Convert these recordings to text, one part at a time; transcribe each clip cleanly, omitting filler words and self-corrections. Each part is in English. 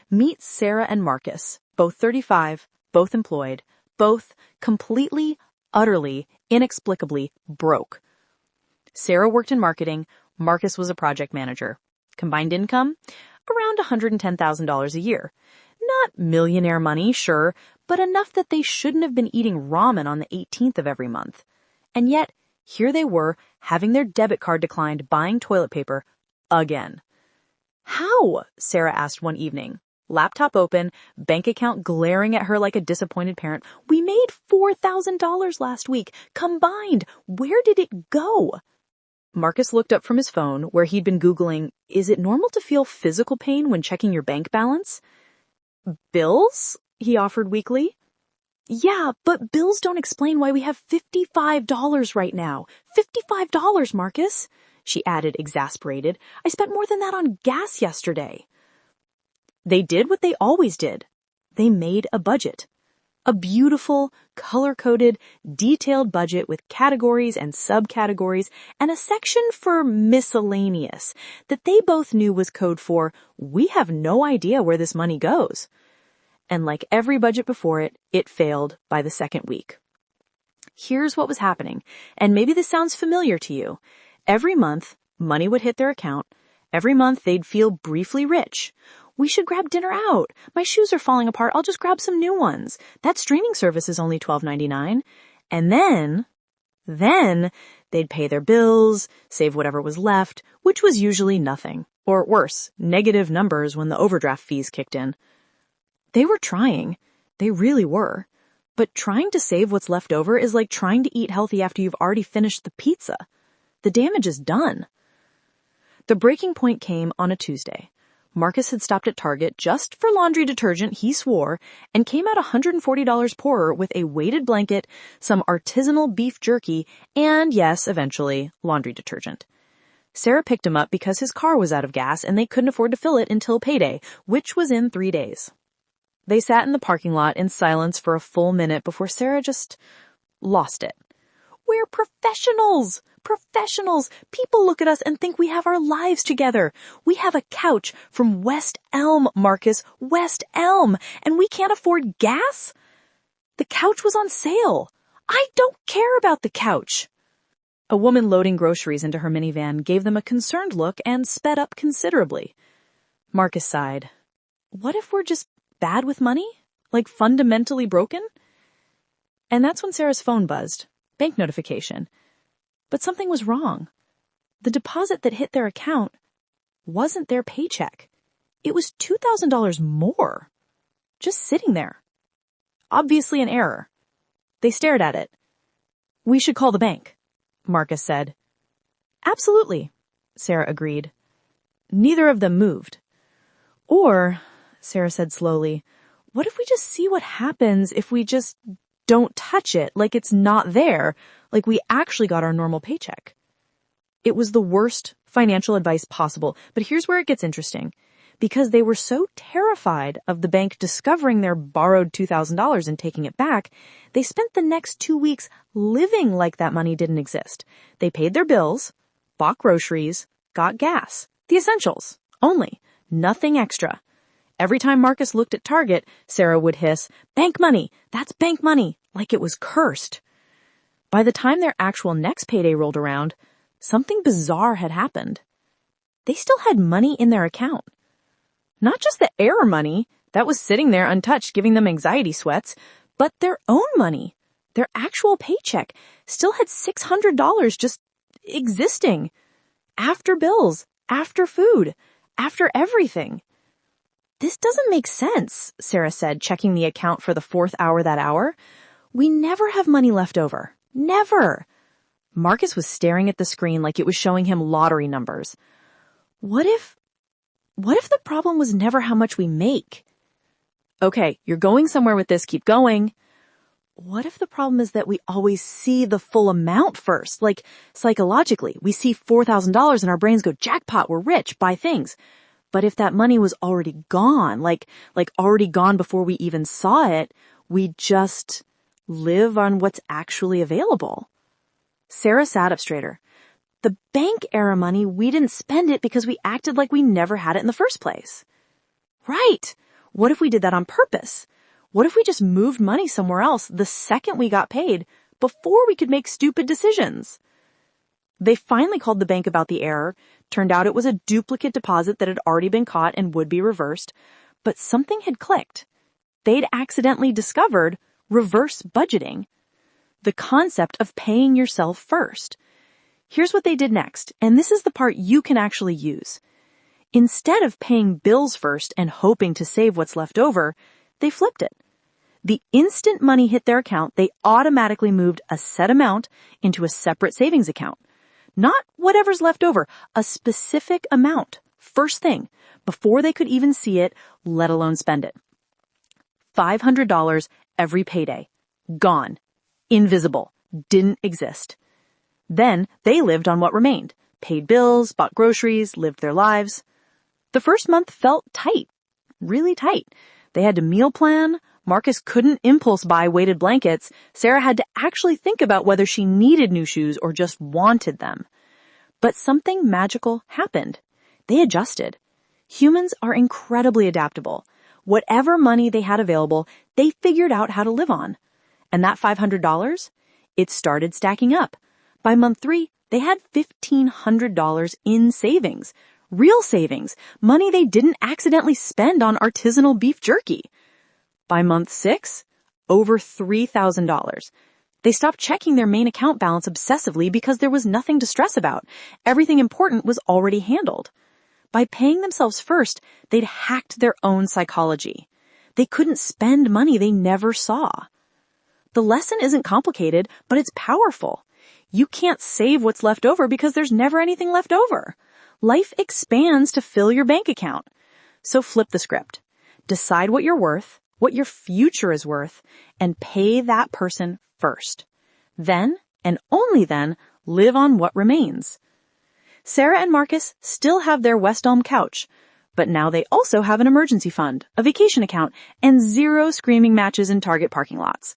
Meet Sarah and Marcus, both 35, both employed, both completely, utterly, inexplicably broke. Sarah worked in marketing, Marcus was a project manager. Combined income? Around $110,000 a year. Not millionaire money, sure, but enough that they shouldn't have been eating ramen on the 18th of every month. And yet, here they were, having their debit card declined, buying toilet paper again. How? Sarah asked one evening. Laptop open, bank account glaring at her like a disappointed parent. We made $4,000 last week, combined. Where did it go? Marcus looked up from his phone, where he'd been Googling, is it normal to feel physical pain when checking your bank balance? Bills? He offered weakly. Yeah, but bills don't explain why we have $55 right now. $55, Marcus, she added, exasperated. I spent more than that on gas yesterday. They did what they always did. They made a budget. A beautiful, color-coded, detailed budget with categories and subcategories and a section for miscellaneous that they both knew was code for, we have no idea where this money goes. And like every budget before it, it failed by the second week. Here's what was happening, and maybe this sounds familiar to you. Every month, money would hit their account. Every month, they'd feel briefly rich. We should grab dinner out. My shoes are falling apart. I'll just grab some new ones. That streaming service is only $12.99. And then they'd pay their bills, save whatever was left, which was usually nothing. Or worse, negative numbers when the overdraft fees kicked in. They were trying. They really were. But trying to save what's left over is like trying to eat healthy after you've already finished the pizza. The damage is done. The breaking point came on a Tuesday. Marcus had stopped at Target just for laundry detergent, he swore, and came out $140 poorer with a weighted blanket, some artisanal beef jerky, and yes, eventually, laundry detergent. Sarah picked him up because his car was out of gas and they couldn't afford to fill it until payday, which was in 3 days. They sat in the parking lot in silence for a full minute before Sarah just lost it. We're professionals! Professionals! People look at us and think we have our lives together. We have a couch from West Elm, Marcus, West Elm, and we can't afford gas? The couch was on sale. I don't care about the couch. A woman loading groceries into her minivan gave them a concerned look and sped up considerably. Marcus sighed. What if we're just bad with money? Like fundamentally broken? And that's when Sarah's phone buzzed. Bank notification. But something was wrong. The deposit that hit their account wasn't their paycheck. It was $2,000 more. Just sitting there. Obviously an error. They stared at it. We should call the bank, Marcus said. Absolutely, Sarah agreed. Neither of them moved. Or, Sarah said slowly, what if we just see what happens if we just don't touch it, like it's not there, like we actually got our normal paycheck? It was the worst financial advice possible, but here's where it gets interesting. Because they were so terrified of the bank discovering their borrowed $2,000 and taking it back, they spent the next 2 weeks living like that money didn't exist. They paid their bills, bought groceries, got gas, the essentials, only, nothing extra. Every time Marcus looked at Target, Sarah would hiss, bank money, that's bank money, like it was cursed. By the time their actual next payday rolled around, something bizarre had happened. They still had money in their account. Not just the error money that was sitting there untouched giving them anxiety sweats, but their own money, their actual paycheck, still had $600 just existing. After bills, after food, after everything. This doesn't make sense, Sarah said, checking the account for the 4th hour that hour. We never have money left over. Never. Marcus was staring at the screen like it was showing him lottery numbers. What if the problem was never how much we make? Okay, you're going somewhere with this, keep going. What if the problem is that we always see the full amount first? Like, psychologically, we see $4,000 and our brains go, jackpot, we're rich, buy things. But if that money was already gone, like already gone before we even saw it, we just live on what's actually available. Sarah sat up straighter. The bank era money, we didn't spend it because we acted like we never had it in the first place. Right. What if we did that on purpose? What if we just moved money somewhere else the second we got paid before we could make stupid decisions? They finally called the bank about the error. Turned out it was a duplicate deposit that had already been caught and would be reversed. But something had clicked. They'd accidentally discovered reverse budgeting, the concept of paying yourself first. Here's what they did next, and this is the part you can actually use. Instead of paying bills first and hoping to save what's left over, they flipped it. The instant money hit their account, they automatically moved a set amount into a separate savings account. Not whatever's left over, a specific amount, first thing, before they could even see it, let alone spend it. $500 every payday. Gone. Invisible. Didn't exist. Then they lived on what remained. Paid bills, bought groceries, lived their lives. The first month felt tight. Really tight. They had to meal plan. Marcus couldn't impulse buy weighted blankets. Sarah had to actually think about whether she needed new shoes or just wanted them. But something magical happened. They adjusted. Humans are incredibly adaptable. Whatever money they had available, they figured out how to live on. And that $500, it started stacking up. By month 3, they had $1,500 in savings. Real savings. Money they didn't accidentally spend on artisanal beef jerky. By month 6, over $3,000. They stopped checking their main account balance obsessively because there was nothing to stress about. Everything important was already handled. By paying themselves first, they'd hacked their own psychology. They couldn't spend money they never saw. The lesson isn't complicated, but it's powerful. You can't save what's left over because there's never anything left over. Life expands to fill your bank account. So flip the script. Decide what you're worth, what your future is worth, and pay that person first. Then, and only then, live on what remains. Sarah and Marcus still have their West Elm couch, but now they also have an emergency fund, a vacation account, and 0 screaming matches in Target parking lots.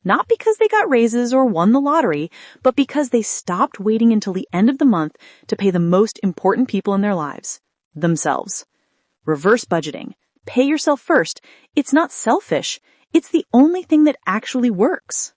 Not because they got raises or won the lottery, but because they stopped waiting until the end of the month to pay the most important people in their lives, themselves. Reverse budgeting. Pay yourself first. It's not selfish. It's the only thing that actually works.